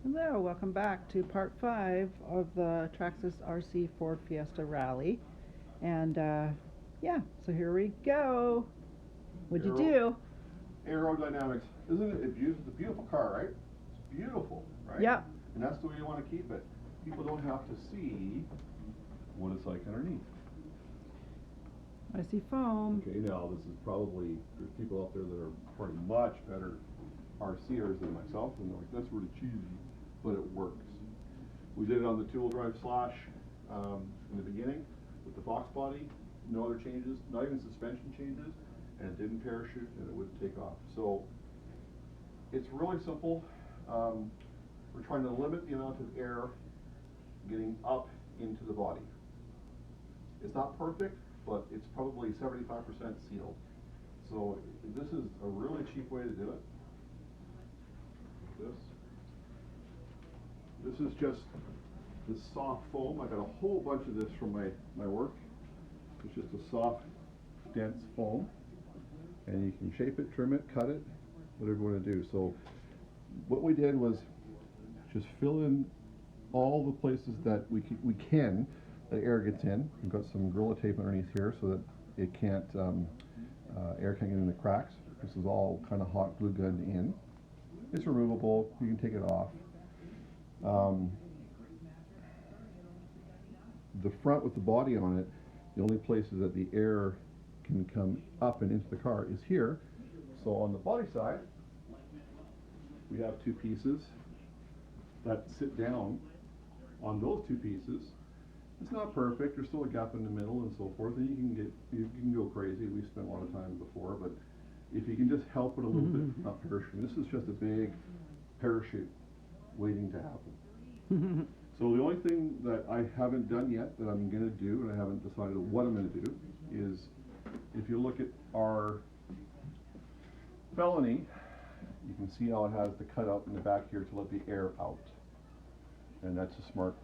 Hello, welcome back to part 5 of the Traxxas RC Ford Fiesta Rally. And yeah, so here we go. What'd you do? Aerodynamics. Isn't it beautiful? It's a beautiful car, right? It's beautiful, right? Yep. And that's the way you want to keep it. People don't have to see what it's like underneath. I see foam. Okay, now this is probably, there's people out there that are probably much better RCers than myself, and they're like, that's really cheesy, but it works. We did it on the two-wheel drive slash in the beginning with the Fox body, no other changes, not even suspension changes, and it didn't parachute and it wouldn't take off. So it's really simple. We're trying to limit the amount of air getting up into the body. It's not perfect, but it's probably 75% sealed. So this is a really cheap way to do it. This is just this soft foam. I got a whole bunch of this from my work. It's just a soft, dense foam. And you can shape it, trim it, cut it, whatever you want to do. So what we did was just fill in all the places that we can that air gets in. We've got some Gorilla Tape underneath here so that it can't air can't get in the cracks. This is all kind of hot glue gun in. It's removable. You can take it off. The front with the body on it, the only places that the air can come up and into the car is here. So on the body side, we have two pieces that sit down on those two pieces. It's not perfect. There's still a gap in the middle and so forth, and you can go crazy. We've spent a lot of time before, but if you can just help it a little bit, not parachuting. This is just a big parachute waiting to happen. So the only thing that I haven't done yet that I'm going to do, and I haven't decided what I'm going to do, is if you look at our felony, you can see how it has the cutout in the back here to let the air out. And that's a smart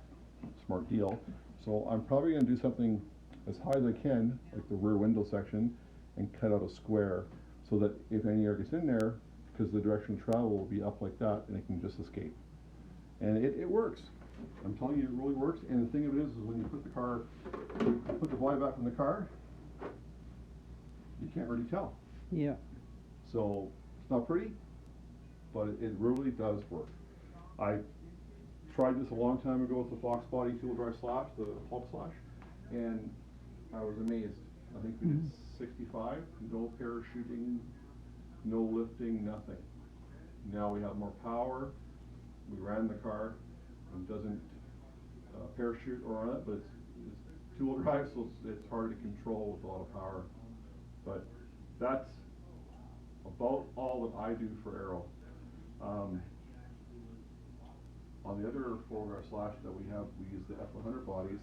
deal. So I'm probably going to do something as high as I can, like the rear window section, and cut out a square so that if any air gets in there, because the direction of travel will be up like that, and it can just escape. And it works. I'm telling you, it really works. And the thing of it is when you put the body back in the car, you can't really tell. Yeah. So it's not pretty, but it really does work. I tried this a long time ago with the Fox body two-wheel drive slash, the Hulk slash, and I was amazed. I think we did 65, no parachuting, no lifting, nothing. Now we have more power. We ran the car. It doesn't parachute or on it, but it's two-wheel drive, so it's hard to control with a lot of power. But that's about all that I do for aero. On the other four-wheel drive slash that we have, we use the F100 bodies.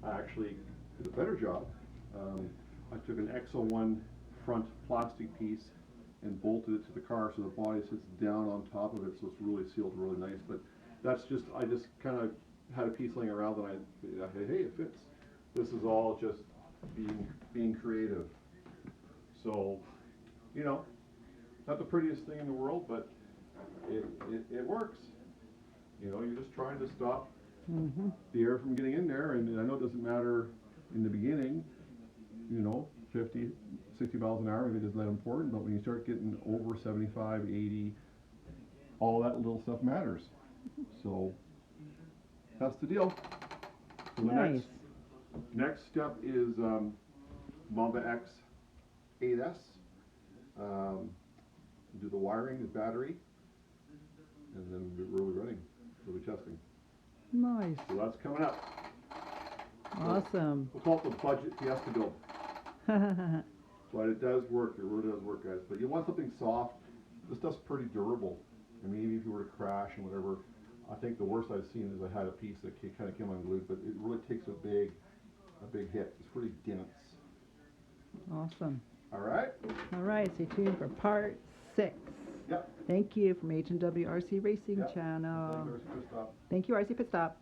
I actually did a better job. I took an X01 front plastic piece and bolted it to the car so the body sits down on top of it, so it's really sealed really nice. But that's just, I just kind of had a piece laying around and I said, hey, it fits. This is all just being creative. So, you know, not the prettiest thing in the world, but it works. You know, you're just trying to stop the air from getting in there, and I know it doesn't matter in the beginning, you know, 50, 60 miles an hour, it isn't that important, but when you start getting over 75, 80, all that little stuff matters. So that's the deal. So the Nice. next step is Mamba X 8S. Do the wiring, the battery, and then we're really running. We'll be testing. Nice. So that's coming up. Awesome. We'll call it the budget Fiesta build. But it does work. It really does work, guys. But you want something soft. This stuff's pretty durable. I mean, even if you were to crash and whatever, I think the worst I've seen is I had a piece that kind of came unglued, but it really takes a big hit. It's pretty dense. Awesome. All right. All right, stay tuned for part 6. Yep. Thank you from H&W RC Racing Yep. Channel. Thank you, RC Pit Stop. Thank you, RC Pit Stop.